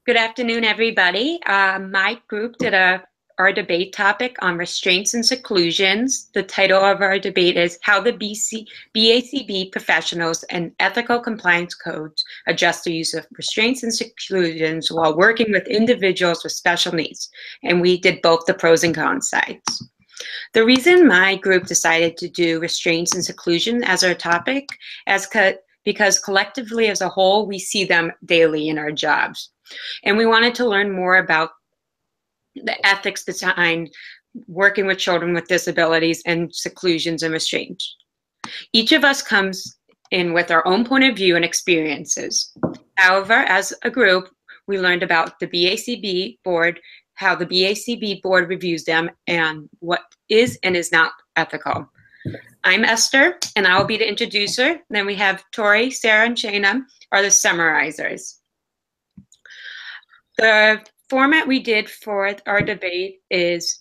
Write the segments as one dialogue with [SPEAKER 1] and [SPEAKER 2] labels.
[SPEAKER 1] Good afternoon, everybody. My group did our debate topic on restraints and seclusions. The title of our debate is How the BACB Professionals and Ethical Compliance Codes Adjust the Use of Restraints and Seclusions while working with individuals with special needs. And we did both the pros and cons sides. The reason my group decided to do restraints and seclusion as our topic is because collectively as a whole, we see them daily in our jobs. And we wanted to learn more about the ethics behind working with children with disabilities and seclusions and restraints. Each of us comes in with our own point of view and experiences. However, as a group, we learned about the BACB board, how the BACB board reviews them, and what is and is not ethical. I'm Esther, and I will be the introducer. Then we have Tori, Sarah, and Shayna are the summarizers. The format we did for our debate is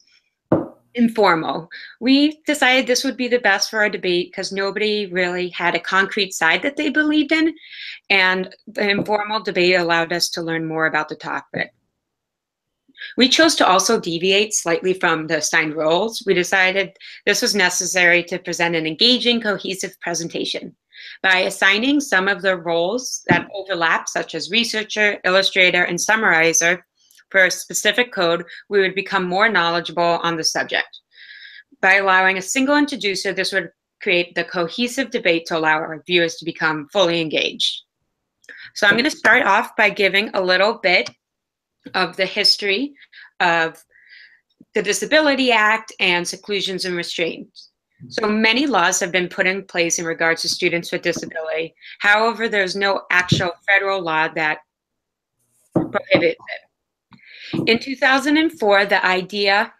[SPEAKER 1] informal. We decided this would be the best for our debate because nobody really had a concrete side that they believed in, and the informal debate allowed us to learn more about the topic. We chose to also deviate slightly from the assigned roles. We decided this was necessary to present an engaging, cohesive presentation. By assigning some of the roles that overlap, such as researcher, illustrator, and summarizer, for a specific code, we would become more knowledgeable on the subject. By allowing a single introducer, this would create the cohesive debate to allow our viewers to become fully engaged. So I'm going to start off by giving a little bit of the history of the Disability Act and seclusions and restraints. So many laws have been put in place in regards to students with disability. However, there's no actual federal law that prohibits it. In 2004, the IDEA,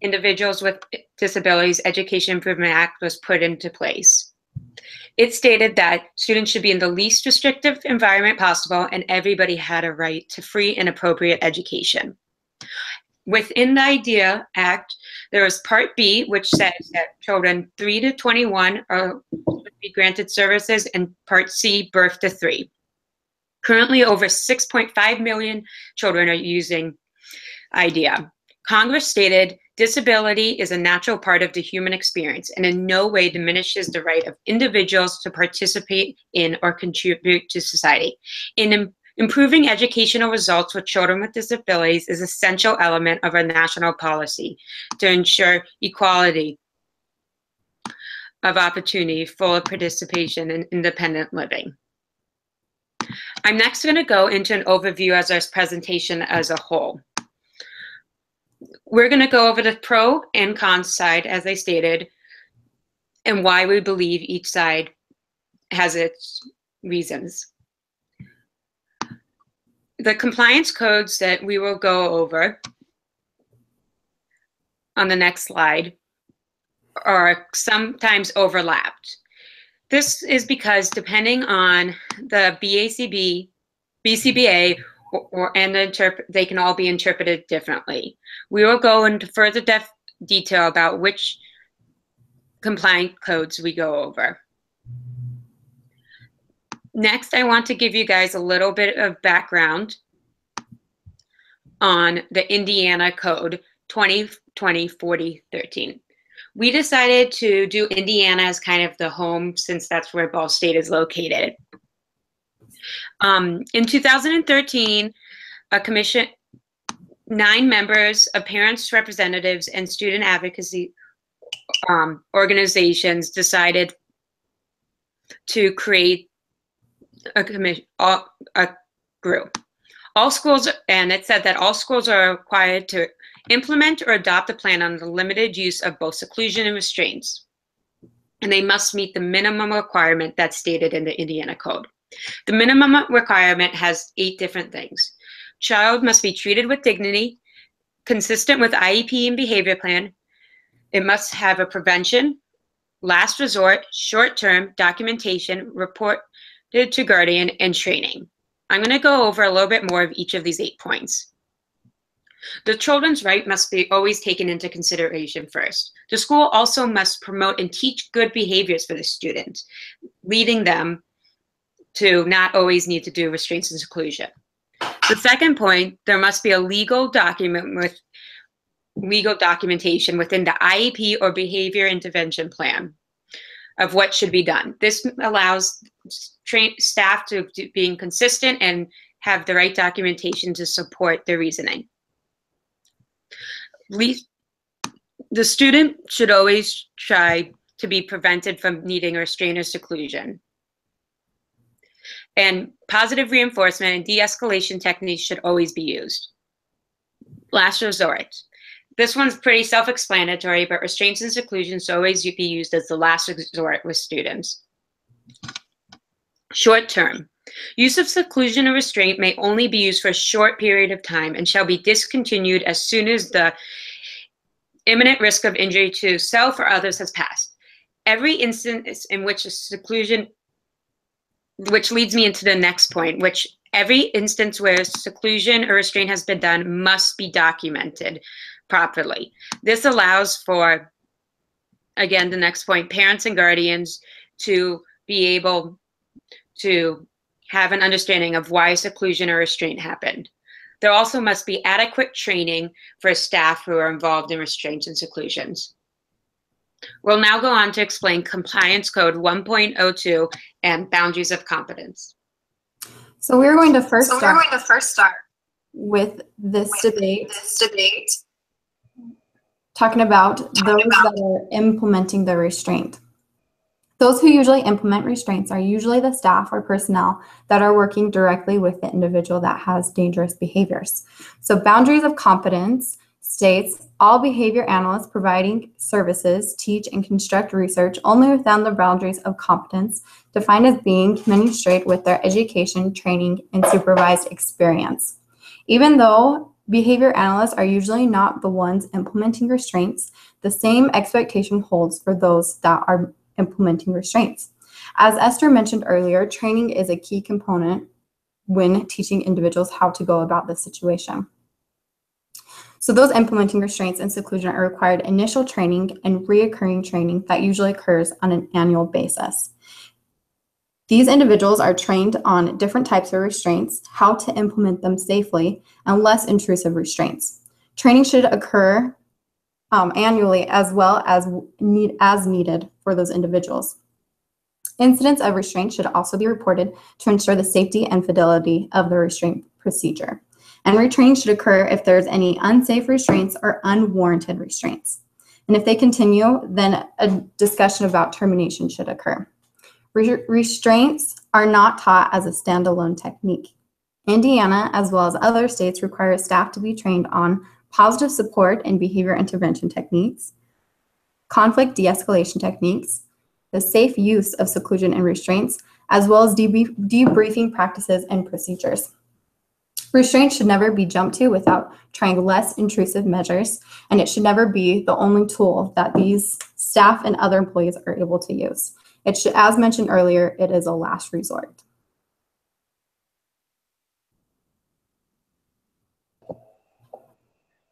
[SPEAKER 1] Individuals with Disabilities Education Improvement Act, was put into place. It stated that students should be in the least restrictive environment possible and everybody had a right to free and appropriate education. Within the IDEA Act, there is Part B, which says that children 3 to 21 would be granted services, and Part C, birth to 3. Currently, over 6.5 million children are using IDEA. Congress stated, disability is a natural part of the human experience and in no way diminishes the right of individuals to participate in or contribute to society. Improving educational results with children with disabilities is an essential element of our national policy to ensure equality of opportunity, full participation, and independent living. I'm next going to go into an overview as our presentation as a whole. We're going to go over the pro and con side, as I stated, and why we believe each side has its reasons. The compliance codes that we will go over on the next slide are sometimes overlapped. This is because depending on the BCBA, they can all be interpreted differently. We will go into further detail about which compliance codes we go over. Next, I want to give you guys a little bit of background on the Indiana Code 2020-4013. We decided to do Indiana as kind of the home since that's where Ball State is located. In 2013, a commission, 9 members of parents, representatives, and student advocacy organizations decided to create a group. All schools, and it said that all schools are required to implement or adopt a plan on the limited use of both seclusion and restraints. And they must meet the minimum requirement that's stated in the Indiana Code. The minimum requirement has 8 different things. Child must be treated with dignity, consistent with IEP and behavior plan. It must have a prevention, last resort, short-term documentation, reported to guardian, and training. I'm going to go over a little bit more of each of these 8 points. The children's right must be always taken into consideration first. The school also must promote and teach good behaviors for the student, leading them to not always need to do restraints and seclusion. The second point, there must be a legal document with legal documentation within the IEP or behavior intervention plan of what should be done. This allows staff to being consistent and have the right documentation to support their reasoning. The student should always try to be prevented from needing restraint or seclusion. And positive reinforcement and de-escalation techniques should always be used. Last resort. This one's pretty self-explanatory, but restraints and seclusion should always be used as the last resort with students. Short term. Use of seclusion or restraint may only be used for a short period of time and shall be discontinued as soon as the imminent risk of injury to self or others has passed. Every instance in which a seclusion, which leads me into the next point, which every instance where seclusion or restraint has been done must be documented properly. This allows for, again, the next point, parents and guardians to be able to have an understanding of why seclusion or restraint happened. There also must be adequate training for staff who are involved in restraints and seclusions. We'll now go on to explain Compliance Code 1.02 and boundaries of competence.
[SPEAKER 2] So we're going to first start with this debate, talking about those that are implementing the restraint. Those who usually implement restraints are usually the staff or personnel that are working directly with the individual that has dangerous behaviors. So boundaries of competence states all behavior analysts providing services teach and construct research only within the boundaries of competence defined as being commensurate with their education, training, and supervised experience. Even though behavior analysts are usually not the ones implementing restraints, the same expectation holds for those that are implementing restraints. As Esther mentioned earlier, training is a key component when teaching individuals how to go about this situation. So those implementing restraints and seclusion are required initial training and reoccurring training that usually occurs on an annual basis. These individuals are trained on different types of restraints, how to implement them safely, and less intrusive restraints. Training should occur annually as well as needed for those individuals. Incidents of restraint should also be reported to ensure the safety and fidelity of the restraint procedure. And retraining should occur if there's any unsafe restraints or unwarranted restraints. And if they continue, then a discussion about termination should occur. Restraints are not taught as a standalone technique. Indiana, as well as other states, require staff to be trained on positive support and behavior intervention techniques, conflict de-escalation techniques, the safe use of seclusion and restraints, as well as debriefing practices and procedures. Restraint should never be jumped to without trying less intrusive measures, and it should never be the only tool that these staff and other employees are able to use. It should, as mentioned earlier, it is a last resort.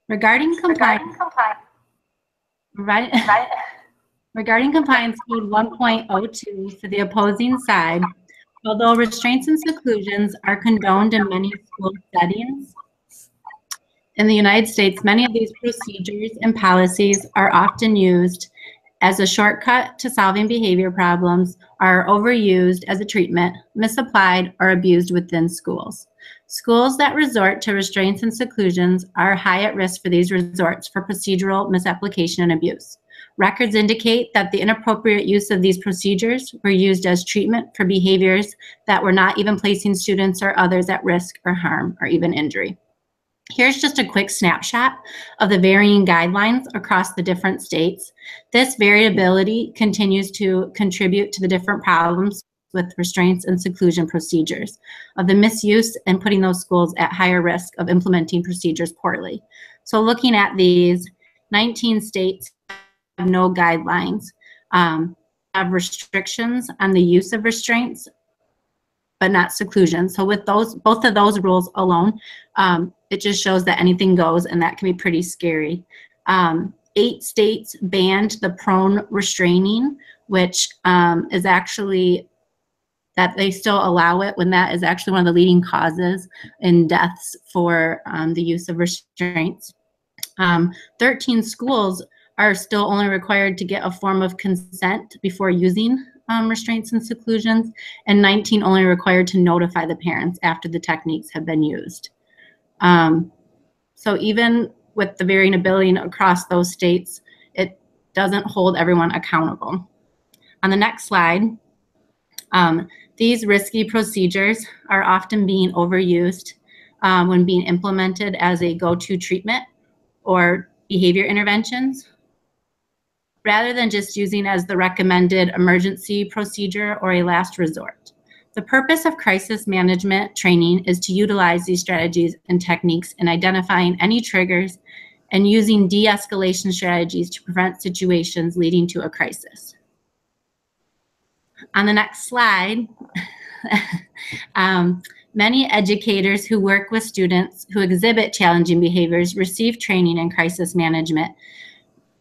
[SPEAKER 3] Regarding compliance code 1.02 for the opposing side, although restraints and seclusions are condoned in many school settings, in the United States, many of these procedures and policies are often used as a shortcut to solving behavior problems, are overused as a treatment, misapplied, or abused within schools. Schools that resort to restraints and seclusions are high at risk for these resorts for procedural misapplication and abuse. Records indicate that the inappropriate use of these procedures were used as treatment for behaviors that were not even placing students or others at risk or harm or even injury. Here's just a quick snapshot of the varying guidelines across the different states. This variability continues to contribute to the different problems with restraints and seclusion procedures, of the misuse and putting those schools at higher risk of implementing procedures poorly. So looking at these, 19 states have no guidelines, have restrictions on the use of restraints, but not seclusion. So with those, both of those rules alone, it just shows that anything goes, and that can be pretty scary. 8 states banned the prone restraining, which is actually, that they still allow it when that is actually one of the leading causes in deaths for the use of restraints. 13 schools are still only required to get a form of consent before using restraints and seclusions, and 19 only required to notify the parents after the techniques have been used. So even with the varying ability across those states, it doesn't hold everyone accountable. On the next slide, these risky procedures are often being overused when being implemented as a go-to treatment or behavior interventions, rather than just using as the recommended emergency procedure or a last resort. The purpose of crisis management training is to utilize these strategies and techniques in identifying any triggers and using de-escalation strategies to prevent situations leading to a crisis. On the next slide, many educators who work with students who exhibit challenging behaviors receive training in crisis management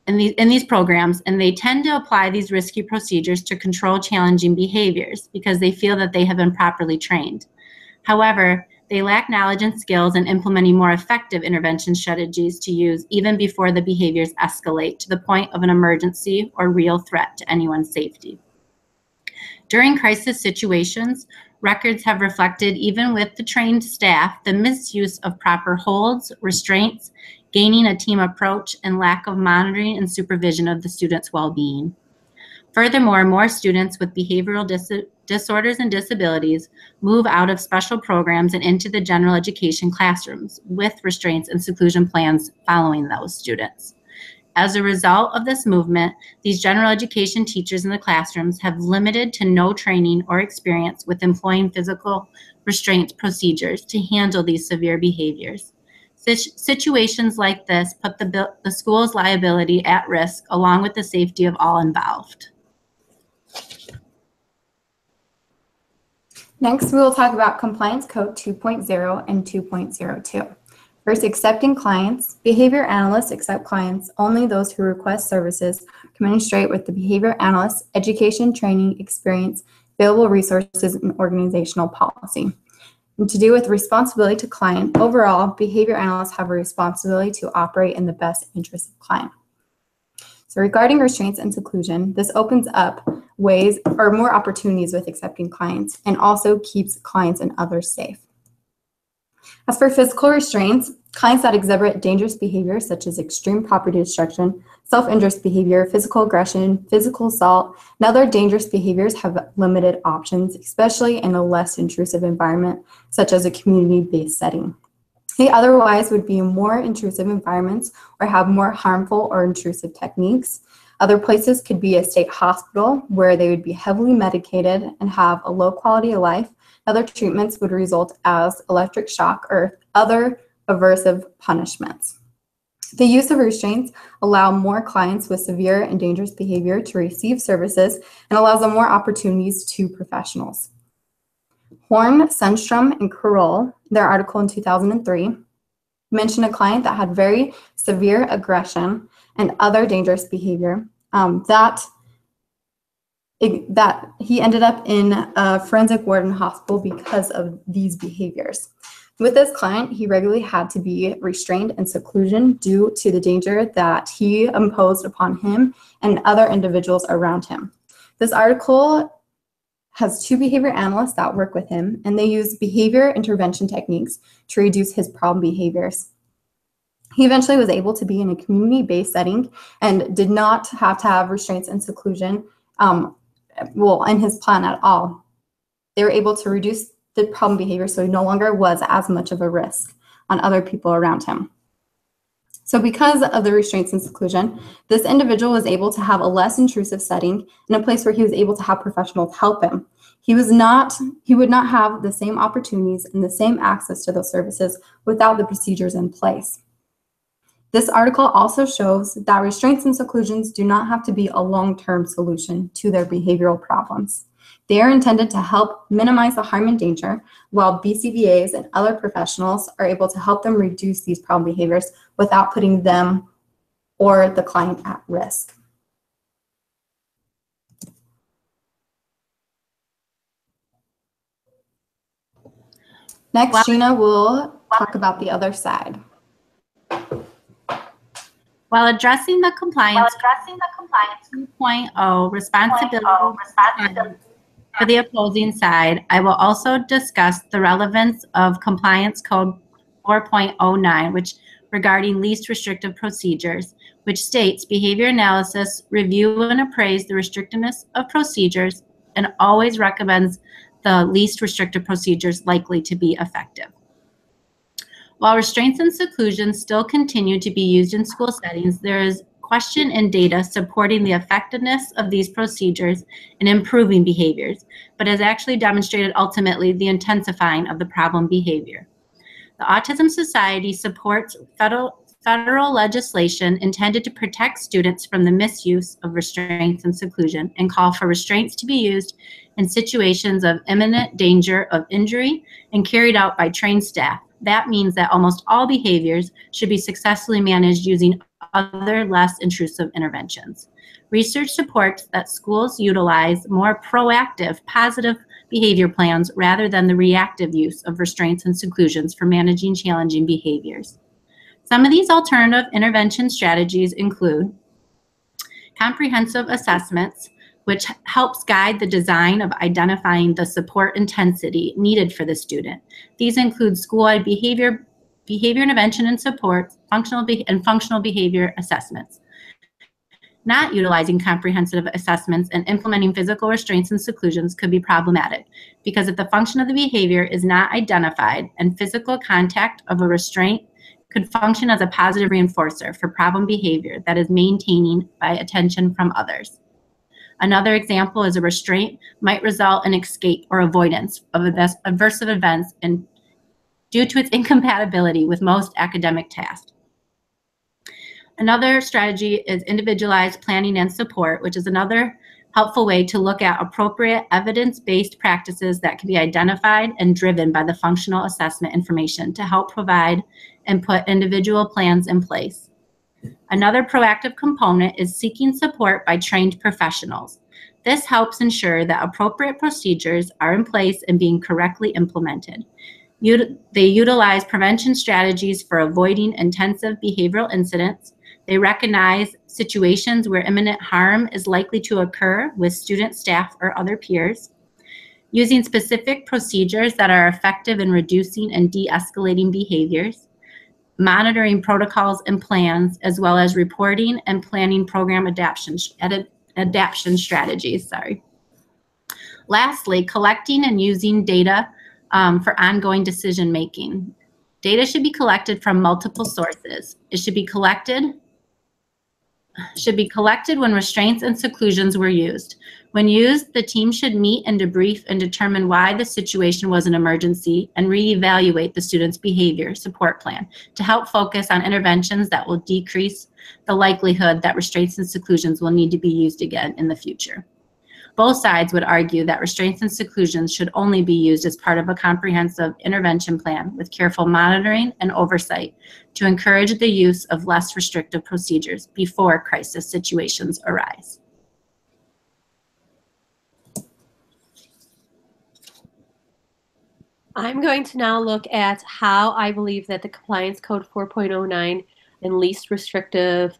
[SPEAKER 3] in these programs, and they tend to apply these risky procedures to control challenging behaviors because they feel that they have been properly trained. However, they lack knowledge and skills in implementing more effective intervention strategies to use even before the behaviors escalate to the point of an emergency or real threat to anyone's safety. During crisis situations, records have reflected, even with the trained staff, the misuse of proper holds, restraints, gaining a team approach, and lack of monitoring and supervision of the students' well-being. Furthermore, more students with behavioral disorders and disabilities move out of special programs and into the general education classrooms with restraints and seclusion plans following those students. As a result of this movement, these general education teachers in the classrooms have limited to no training or experience with employing physical restraint procedures to handle these severe behaviors. Situations like this put the school's liability at risk, along with the safety of all involved.
[SPEAKER 2] Next, we will talk about Compliance Code 2.0 and 2.02. First, accepting clients. Behavior analysts accept clients only those who request services commensurate with the behavior analyst's education, training, experience, available resources, and organizational policy. And to do with responsibility to client, overall, behavior analysts have a responsibility to operate in the best interest of client. So regarding restraints and seclusion, this opens up ways or more opportunities with accepting clients and also keeps clients and others safe. As for physical restraints, clients that exhibit dangerous behavior such as extreme property destruction, self-interest behavior, physical aggression, physical assault, and other dangerous behaviors have limited options, especially in a less intrusive environment such as a community-based setting. They otherwise would be in more intrusive environments or have more harmful or intrusive techniques. Other places could be a state hospital where they would be heavily medicated and have a low quality of life. Other treatments would result as electric shock or other aversive punishments. The use of restraints allow more clients with severe and dangerous behavior to receive services and allows them more opportunities to professionals. Horn, Sundstrom, and Carroll, their article in 2003, mentioned a client that had very severe aggression and other dangerous behavior that he ended up in a forensic ward in hospital because of these behaviors. With this client, he regularly had to be restrained in seclusion due to the danger that he imposed upon him and other individuals around him. This article has 2 behavior analysts that work with him, and they use behavior intervention techniques to reduce his problem behaviors. He eventually was able to be in a community-based setting and did not have to have restraints and seclusion in his plan at all. They were able to reduce the problem behavior so he no longer was as much of a risk on other people around him. So because of the restraints and seclusion, this individual was able to have a less intrusive setting in a place where he was able to have professionals help him. He would not have the same opportunities and the same access to those services without the procedures in place. This article also shows that restraints and seclusions do not have to be a long-term solution to their behavioral problems. They are intended to help minimize the harm and danger, while BCBAs and other professionals are able to help them reduce these problem behaviors without putting them or the client at risk. Next, Gina will talk about the other side.
[SPEAKER 3] While addressing the compliance 2.0 responsibility for the opposing side, I will also discuss the relevance of Compliance Code 4.09, which regarding least restrictive procedures, which states behavior analysis, review and appraise the restrictiveness of procedures, and always recommends the least restrictive procedures likely to be effective. While restraints and seclusions still continue to be used in school settings, there is question and data supporting the effectiveness of these procedures in improving behaviors, but has actually demonstrated ultimately the intensifying of the problem behavior. The Autism Society supports federal legislation intended to protect students from the misuse of restraints and seclusion and call for restraints to be used in situations of imminent danger of injury and carried out by trained staff. That means that almost all behaviors should be successfully managed using other less intrusive interventions. Research supports that schools utilize more proactive, positive behavior plans rather than the reactive use of restraints and seclusions for managing challenging behaviors. Some of these alternative intervention strategies include comprehensive assessments, which helps guide the design of identifying the support intensity needed for the student. These include school-wide behavior intervention and support, functional behavior assessments. Not utilizing comprehensive assessments and implementing physical restraints and seclusions could be problematic because if the function of the behavior is not identified and physical contact of a restraint could function as a positive reinforcer for problem behavior that is maintaining by attention from others. Another example is a restraint might result in escape or avoidance of aversive events and due to its incompatibility with most academic tasks. Another strategy is individualized planning and support, which is another helpful way to look at appropriate evidence-based practices that can be identified and driven by the functional assessment information to help provide and put individual plans in place. Another proactive component is seeking support by trained professionals. This helps ensure that appropriate procedures are in place and being correctly implemented. They utilize prevention strategies for avoiding intensive behavioral incidents. They recognize situations where imminent harm is likely to occur with student, staff, or other peers. Using specific procedures that are effective in reducing and de-escalating behaviors. Monitoring protocols and plans, as well as reporting and planning program adaptation strategies. Lastly, collecting and using data for ongoing decision making. Data should be collected from multiple sources. It should be collected when restraints and seclusions were used. When used, the team should meet and debrief and determine why the situation was an emergency and reevaluate the student's behavior support plan to help focus on interventions that will decrease the likelihood that restraints and seclusions will need to be used again in the future. Both sides would argue that restraints and seclusions should only be used as part of a comprehensive intervention plan with careful monitoring and oversight to encourage the use of less restrictive procedures before crisis situations arise.
[SPEAKER 4] I'm going to now look at how I believe that the Compliance Code 4.09 and least restrictive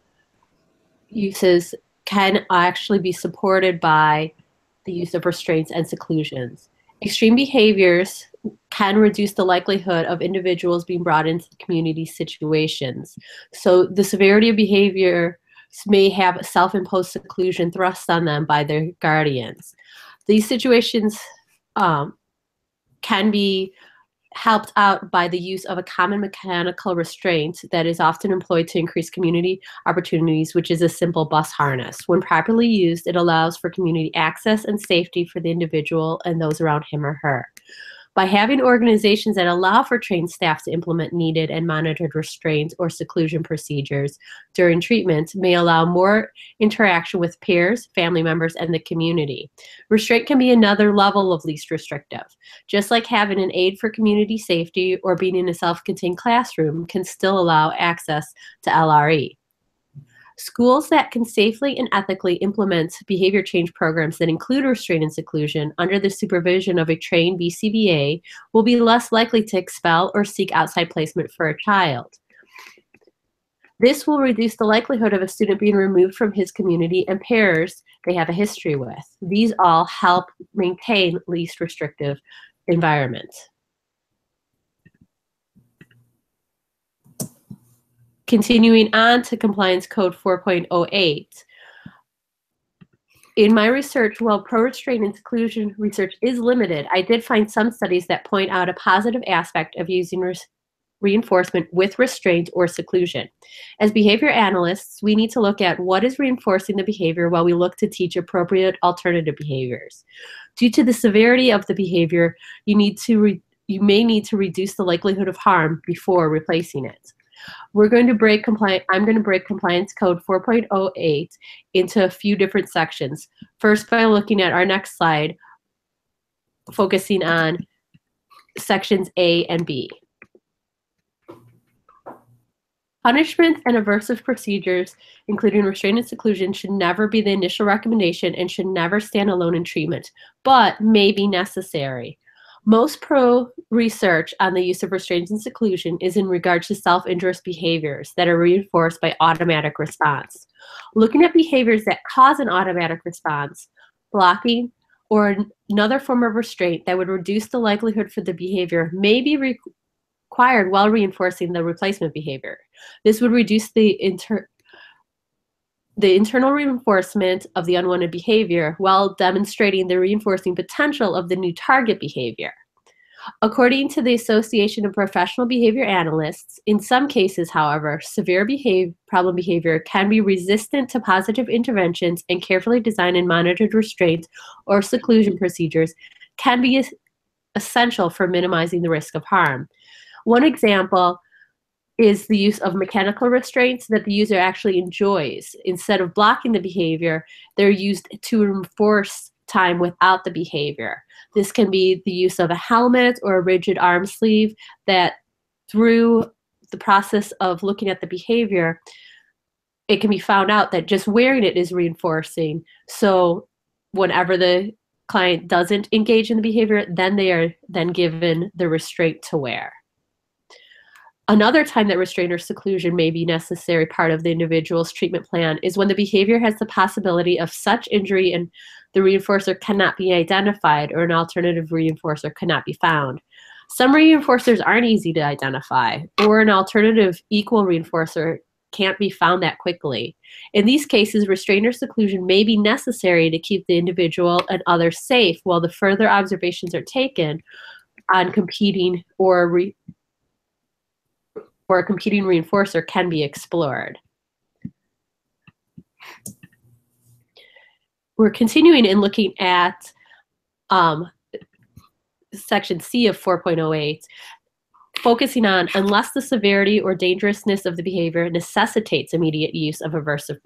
[SPEAKER 4] uses can actually be supported by the use of restraints and seclusions. Extreme behaviors can reduce the likelihood of individuals being brought into community situations. So the severity of behavior may have self-imposed seclusion thrust on them by their guardians. These situations can be helped out by the use of a common mechanical restraint that is often employed to increase community opportunities, which is a simple bus harness. When properly used, it allows for community access and safety for the individual and those around him or her. By having organizations that allow for trained staff to implement needed and monitored restraint or seclusion procedures during treatment may allow more interaction with peers, family members, and the community. Restraint can be another level of least restrictive. Just like having an aid for community safety or being in a self-contained classroom can still allow access to LRE. Schools that can safely and ethically implement behavior change programs that include restraint and seclusion under the supervision of a trained BCBA will be less likely to expel or seek outside placement for a child. This will reduce the likelihood of a student being removed from his community and peers they have a history with. These all help maintain least restrictive environment. Continuing on to Compliance Code 4.08. In my research, while pro-restraint and seclusion research is limited, I did find some studies that point out a positive aspect of using reinforcement with restraint or seclusion. As behavior analysts, we need to look at what is reinforcing the behavior while we look to teach appropriate alternative behaviors. Due to the severity of the behavior, you may need to reduce the likelihood of harm before replacing it. I'm going to break Compliance Code 4.08 into a few different sections. First, by looking at our next slide, focusing on sections A and B. Punishment and aversive procedures, including restraint and seclusion, should never be the initial recommendation and should never stand alone in treatment, but may be necessary. Most pro-research on the use of restraints and seclusion is in regard to self-injurious behaviors that are reinforced by automatic response. Looking at behaviors that cause an automatic response, blocking, or another form of restraint that would reduce the likelihood for the behavior may be required while reinforcing the replacement behavior. This would reduce the internal reinforcement of the unwanted behavior while demonstrating the reinforcing potential of the new target behavior. According to the Association of Professional Behavior Analysts, in some cases, however, severe problem behavior can be resistant to positive interventions, and carefully designed and monitored restraint or seclusion procedures can be essential for minimizing the risk of harm. One example is the use of mechanical restraints that the user actually enjoys. Instead of blocking the behavior, they're used to enforce time without the behavior. This can be the use of a helmet or a rigid arm sleeve that, through the process of looking at the behavior, it can be found out that just wearing it is reinforcing. So whenever the client doesn't engage in the behavior, then they are then given the restraint to wear. Another time that restraint or seclusion may be necessary part of the individual's treatment plan is when the behavior has the possibility of such injury and the reinforcer cannot be identified or an alternative reinforcer cannot be found. Some reinforcers aren't easy to identify, or an alternative equal reinforcer can't be found that quickly. In these cases, restraint or seclusion may be necessary to keep the individual and others safe while the further observations are taken on competing or a competing reinforcer can be explored. We're continuing in looking at section C of 4.08, focusing on unless the severity or dangerousness of the behavior necessitates immediate use of aversive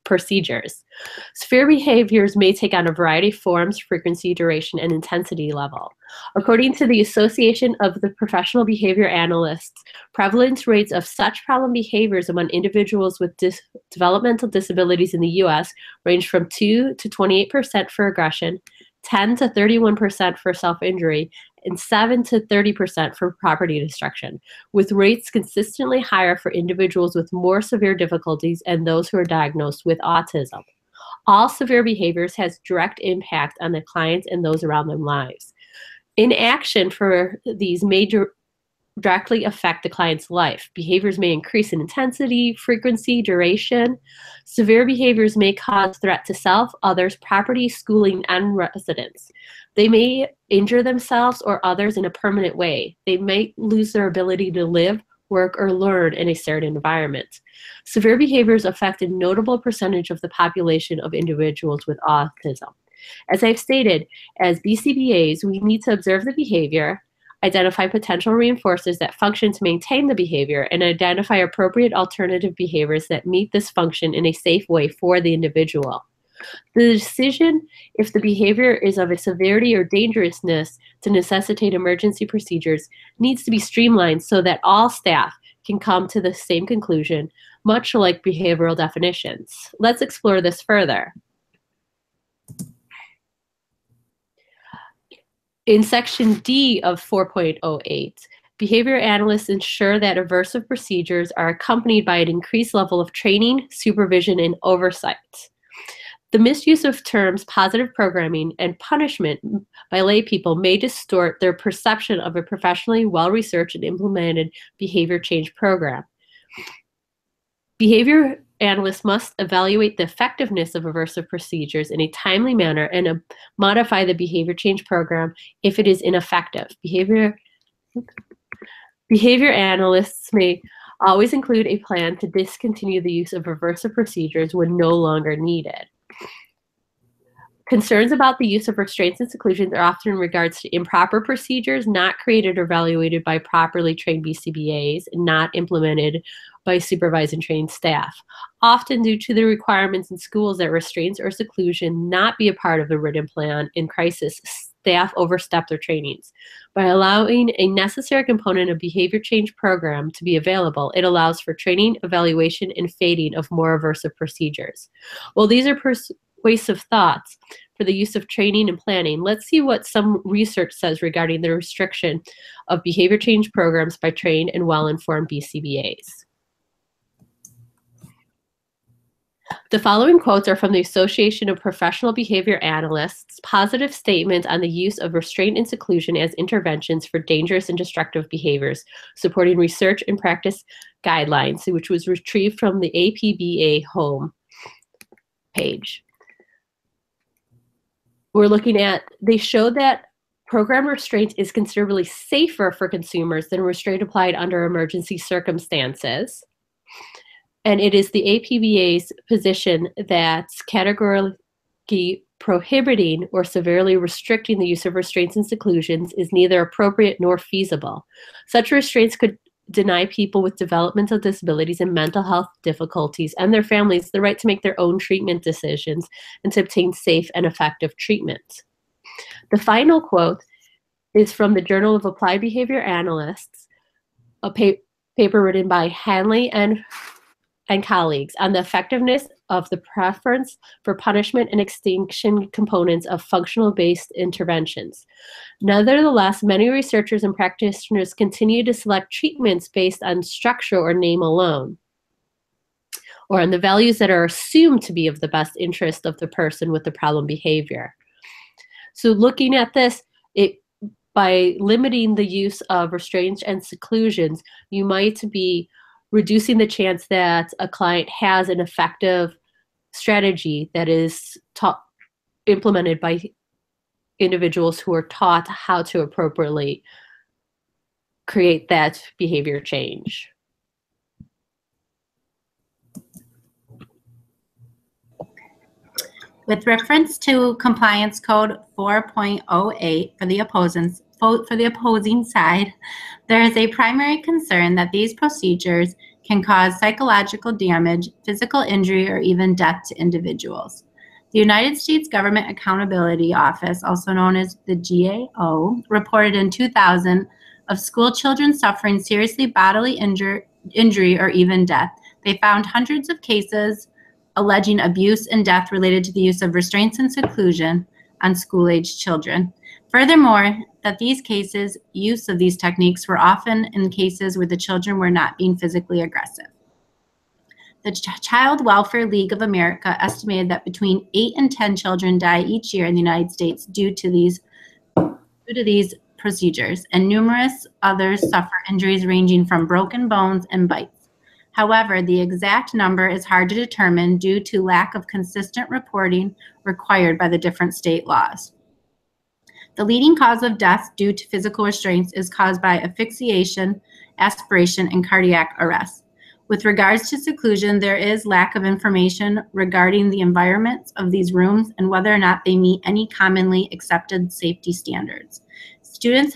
[SPEAKER 4] procedures. Severe behaviors may take on a variety of forms, frequency, duration, and intensity level. According to the Association of the Professional Behavior Analysts, prevalence rates of such problem behaviors among individuals with developmental disabilities in the U.S. range from 2 to 28% for aggression, 10 to 31% for self-injury, and 7 to 30% for property destruction, with rates consistently higher for individuals with more severe difficulties and those who are diagnosed with autism. All severe behaviors has direct impact on the clients and those around their lives. Inaction for these may directly affect the client's life. Behaviors may increase in intensity, frequency, duration. Severe behaviors may cause threat to self, others, property, schooling, and residents. They may injure themselves or others in a permanent way. They may lose their ability to live, work, or learn in a certain environment. Severe behaviors affect a notable percentage of the population of individuals with autism. As I've stated, as BCBAs, we need to observe the behavior, identify potential reinforcers that function to maintain the behavior, and identify appropriate alternative behaviors that meet this function in a safe way for the individual. The decision if the behavior is of a severity or dangerousness to necessitate emergency procedures needs to be streamlined so that all staff can come to the same conclusion, much like behavioral definitions. Let's explore this further. In section D of 4.08, behavior analysts ensure that aversive procedures are accompanied by an increased level of training, supervision, and oversight. The misuse of terms positive programming and punishment by lay people may distort their perception of a professionally well-researched and implemented behavior change program. Behavior analysts must evaluate the effectiveness of aversive procedures in a timely manner and modify the behavior change program if it is ineffective. Behavior analysts may always include a plan to discontinue the use of aversive procedures when no longer needed. Concerns about the use of restraints and seclusions are often in regards to improper procedures not created or evaluated by properly trained BCBAs and not implemented by supervised and trained staff, often due to the requirements in schools that restraints or seclusion not be a part of the written plan in crisis. Staff overstep their trainings. By allowing a necessary component of behavior change program to be available, it allows for training, evaluation, and fading of more aversive procedures. While these are persuasive thoughts for the use of training and planning, let's see what some research says regarding the restriction of behavior change programs by trained and well-informed BCBAs. The following quotes are from the Association of Professional Behavior Analysts' positive statement on the use of restraint and seclusion as interventions for dangerous and destructive behaviors, supporting research and practice guidelines, which was retrieved from the APBA home page. We're looking at, they show that program restraint is considerably safer for consumers than restraint applied under emergency circumstances. And it is the APBA's position that categorically prohibiting or severely restricting the use of restraints and seclusions is neither appropriate nor feasible. Such restraints could deny people with developmental disabilities and mental health difficulties and their families the right to make their own treatment decisions and to obtain safe and effective treatment. The final quote is from the Journal of Applied Behavior Analysts, a paper written by Hanley and colleagues on the effectiveness of the preference for punishment and extinction components of functional-based interventions. Nevertheless, many researchers and practitioners continue to select treatments based on structure or name alone, or on the values that are assumed to be of the best interest of the person with the problem behavior. So looking at this, by limiting the use of restraints and seclusions, you might be reducing the chance that a client has an effective strategy that is implemented by individuals who are taught how to appropriately create that behavior change.
[SPEAKER 3] With reference to Compliance Code 4.08 for the opposing side, there is a primary concern that these procedures can cause psychological damage, physical injury, or even death to individuals. The United States Government Accountability Office, also known as the GAO, reported in 2000 of school children suffering seriously bodily injury or even death. They found hundreds of cases alleging abuse and death related to the use of restraints and seclusion on school-aged children. Furthermore, that these cases, use of these techniques were often in cases where the children were not being physically aggressive. The Child Welfare League of America estimated that between 8 and 10 children die each year in the United States due to these procedures, and numerous others suffer injuries ranging from broken bones and bites. However, the exact number is hard to determine due to lack of consistent reporting required by the different state laws. The leading cause of death due to physical restraints is caused by asphyxiation, aspiration, and cardiac arrest. With regards to seclusion, there is lack of information regarding the environments of these rooms and whether or not they meet any commonly accepted safety standards. Students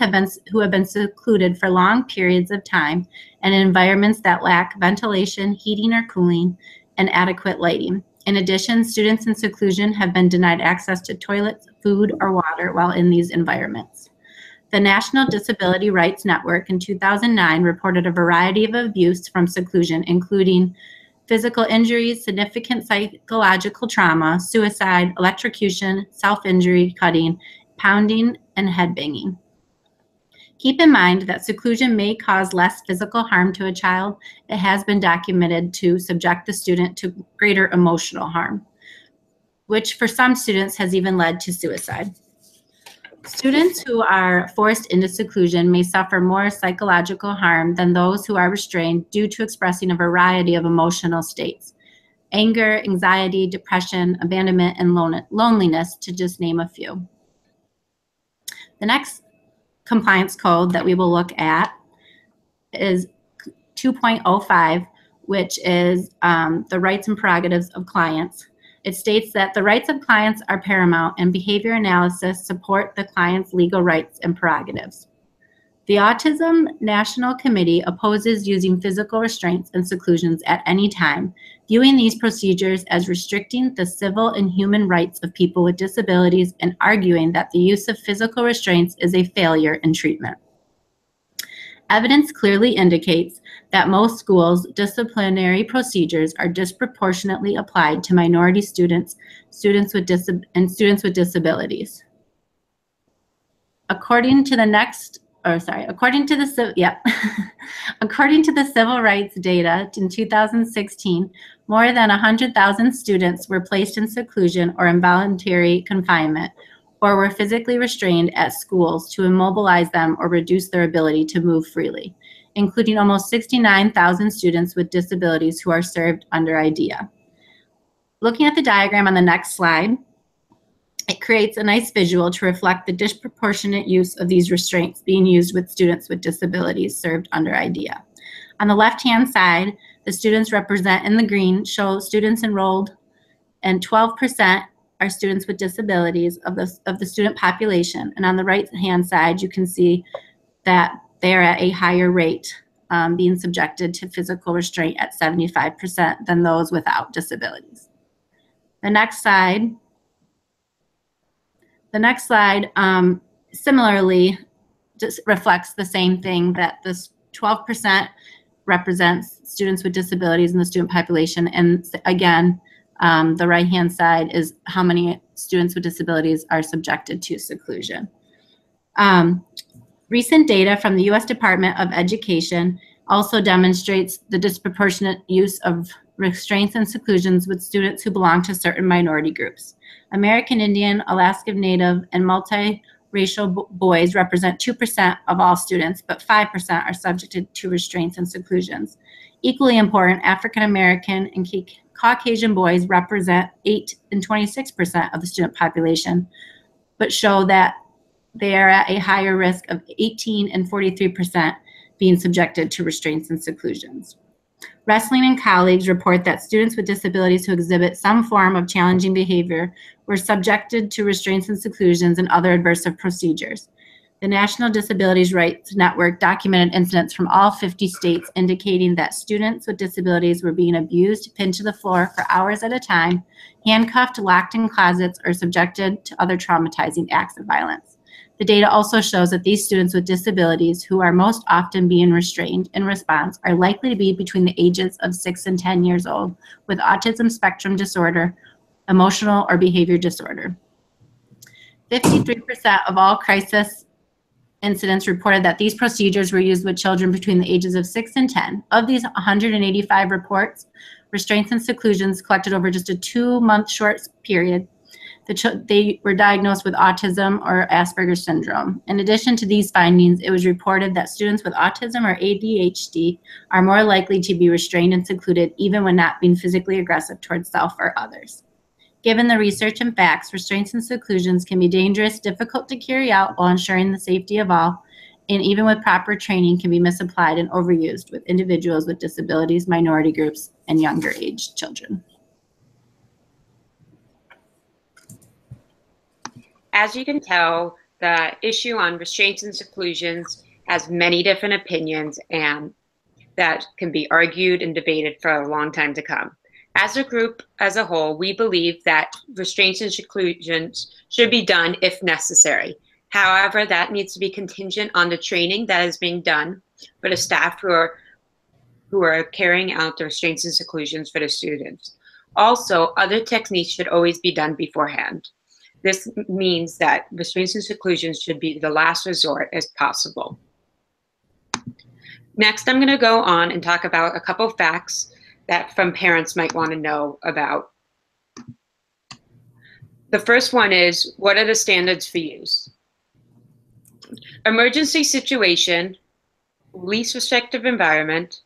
[SPEAKER 3] who have been secluded for long periods of time and in environments that lack ventilation, heating or cooling, and adequate lighting. In addition, students in seclusion have been denied access to toilets, food, or water while in these environments. The National Disability Rights Network in 2009 reported a variety of abuse from seclusion, including physical injuries, significant psychological trauma, suicide, electrocution, self-injury, cutting, pounding, and headbanging. Keep in mind that seclusion may cause less physical harm to a child. It has been documented to subject the student to greater emotional harm, which for some students has even led to suicide. Students who are forced into seclusion may suffer more psychological harm than those who are restrained due to expressing a variety of emotional states: anger, anxiety, depression, abandonment, and loneliness, to just name a few. The next compliance code that we will look at is 2.05, which is the rights and prerogatives of clients. It states that the rights of clients are paramount, and behavior analysis support the client's legal rights and prerogatives. The Autism National Committee opposes using physical restraints and seclusions at any time, viewing these procedures as restricting the civil and human rights of people with disabilities and arguing that the use of physical restraints is a failure in treatment. Evidence clearly indicates that most schools' disciplinary procedures are disproportionately applied to minority students, students with disabilities. According to the civil rights data in 2016, more than 100,000 students were placed in seclusion or involuntary confinement, or were physically restrained at schools to immobilize them or reduce their ability to move freely, including almost 69,000 students with disabilities who are served under IDEA. Looking at the diagram on the next slide, it creates a nice visual to reflect the disproportionate use of these restraints being used with students with disabilities served under IDEA. On the left-hand side, the students represent in the green show students enrolled, and 12% are students with disabilities of the student population. And on the right-hand side, you can see that they're at a higher rate being subjected to physical restraint at 75% than those without disabilities. The next slide similarly just reflects the same thing, that this 12% represents students with disabilities in the student population. And again, the right-hand side is how many students with disabilities are subjected to seclusion. Recent data from the U.S. Department of Education also demonstrates the disproportionate use of restraints and seclusions with students who belong to certain minority groups. American Indian, Alaska Native, and multiracial boys represent 2% of all students, but 5% are subjected to restraints and seclusions. Equally important, African American and Caucasian boys represent 8 and 26% of the student population, but show that they are at a higher risk of 18 and 43% being subjected to restraints and seclusions. Wrestling and colleagues report that students with disabilities who exhibit some form of challenging behavior were subjected to restraints and seclusions and other adversive procedures. The National Disabilities Rights Network documented incidents from all 50 states indicating that students with disabilities were being abused, pinned to the floor for hours at a time, handcuffed, locked in closets, or subjected to other traumatizing acts of violence. The data also shows that these students with disabilities who are most often being restrained in response are likely to be between the ages of 6 and 10 years old with autism spectrum disorder, emotional or behavior disorder. 53% of all crisis incidents reported that these procedures were used with children between the ages of 6 and 10. Of these 185 reports, restraints and seclusions collected over just a 2-month short period, they were diagnosed with autism or Asperger's syndrome. In addition to these findings, it was reported that students with autism or ADHD are more likely to be restrained and secluded even when not being physically aggressive towards self or others. Given the research and facts, restraints and seclusions can be dangerous, difficult to carry out while ensuring the safety of all, and even with proper training can be misapplied and overused with individuals with disabilities, minority groups, and younger age children.
[SPEAKER 1] As you can tell, the issue on restraints and seclusions has many different opinions, and that can be argued and debated for a long time to come. As a group, as a whole, we believe that restraints and seclusions should be done if necessary. However, that needs to be contingent on the training that is being done for the staff who are carrying out the restraints and seclusions for the students. Also, other techniques should always be done beforehand. This means that restraints and seclusions should be the last resort as possible. Next, I'm going to go on and talk about a couple facts that from parents might want to know about. The first one is, what are the standards for use? Emergency situation, least restrictive environment,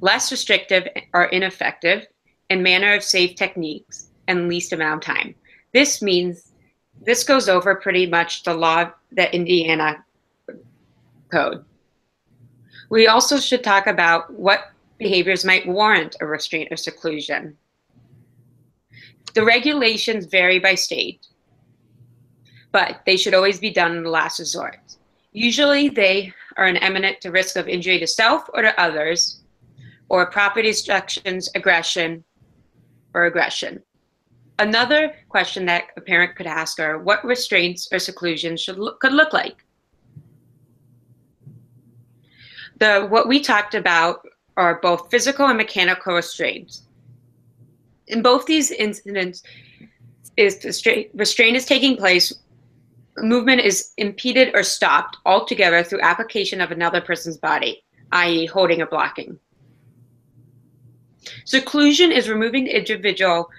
[SPEAKER 1] less restrictive or ineffective, and manner of safe techniques, and least amount of time. This means, this goes over pretty much the law, the Indiana code. We also should talk about what behaviors might warrant a restraint or seclusion. The regulations vary by state, but they should always be done in the last resort. Usually they are an imminent to risk of injury to self or to others, or property destruction, aggression, or aggression. Another question that a parent could ask are, what restraints or seclusions could look like? What we talked about are both physical and mechanical restraints. In both these incidents, restraint is taking place, movement is impeded or stopped altogether through application of another person's body, i.e. holding or blocking. Seclusion is removing the individual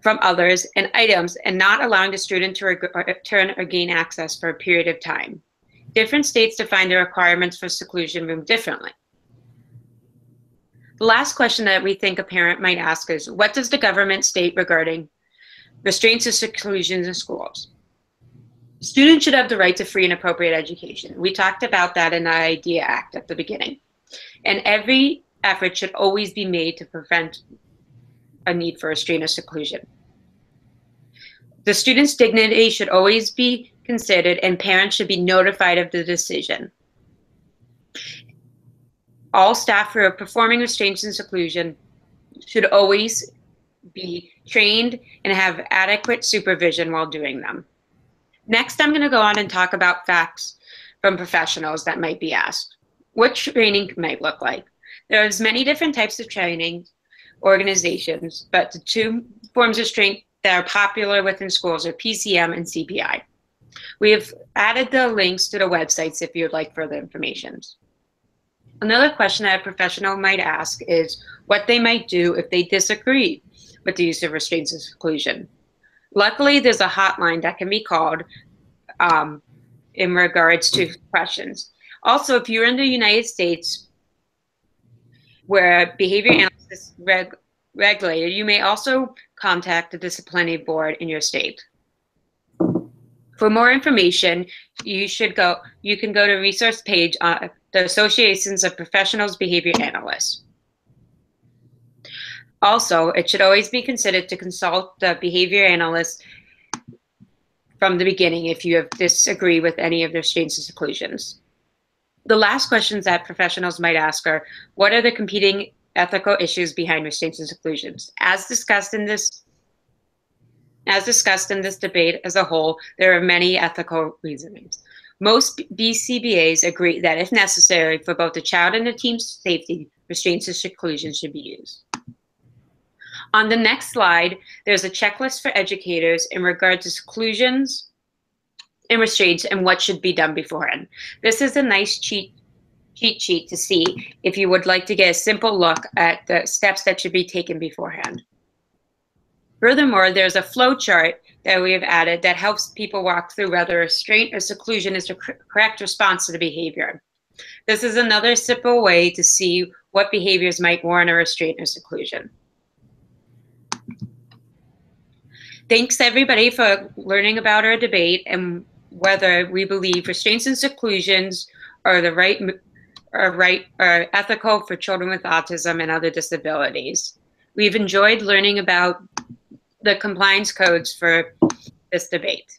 [SPEAKER 1] from others and items and not allowing the student to return or gain access for a period of time. Different states define the requirements for seclusion room differently. The last question that we think a parent might ask is, what does the government state regarding restraints or seclusions in schools? Students should have the right to free and appropriate education. We talked about that in the IDEA Act at the beginning. And every effort should always be made to prevent a need for restraint or seclusion. The student's dignity should always be considered, and parents should be notified of the decision. All staff who are performing restraints and seclusion should always be trained and have adequate supervision while doing them. Next, I'm going to go on and talk about facts from professionals that might be asked. What training might look like? There's many different types of training organizations, but the two forms of restraint that are popular within schools are PCM and CPI. We have added the links to the websites if you'd like further information. Another question that a professional might ask is what they might do if they disagree with the use of restraints and seclusion. Luckily, there's a hotline that can be called in regards to questions. Also, if you're in the United States where behavior analysis is regulated, you may also contact the disciplinary board in your state. For more information, you can go to resource page on the Associations of Professionals Behavior Analysts. Also, it should always be considered to consult the behavior analyst from the beginning if you disagree with any of their restraints and seclusions. The last questions that professionals might ask are, what are the competing ethical issues behind restraints and seclusions? As discussed in this debate as a whole, there are many ethical reasonings. Most BCBAs agree that if necessary for both the child and the team's safety, restraints and seclusion should be used. On the next slide, there's a checklist for educators in regard to seclusions and restraints and what should be done beforehand. This is a nice cheat sheet to see if you would like to get a simple look at the steps that should be taken beforehand. Furthermore, there's a flow chart that we have added that helps people walk through whether restraint or seclusion is the correct response to the behavior. This is another simple way to see what behaviors might warrant a restraint or seclusion. Thanks everybody for learning about our debate and whether we believe restraints and seclusions are ethical for children with autism and other disabilities. We've enjoyed learning about the compliance codes for this debate.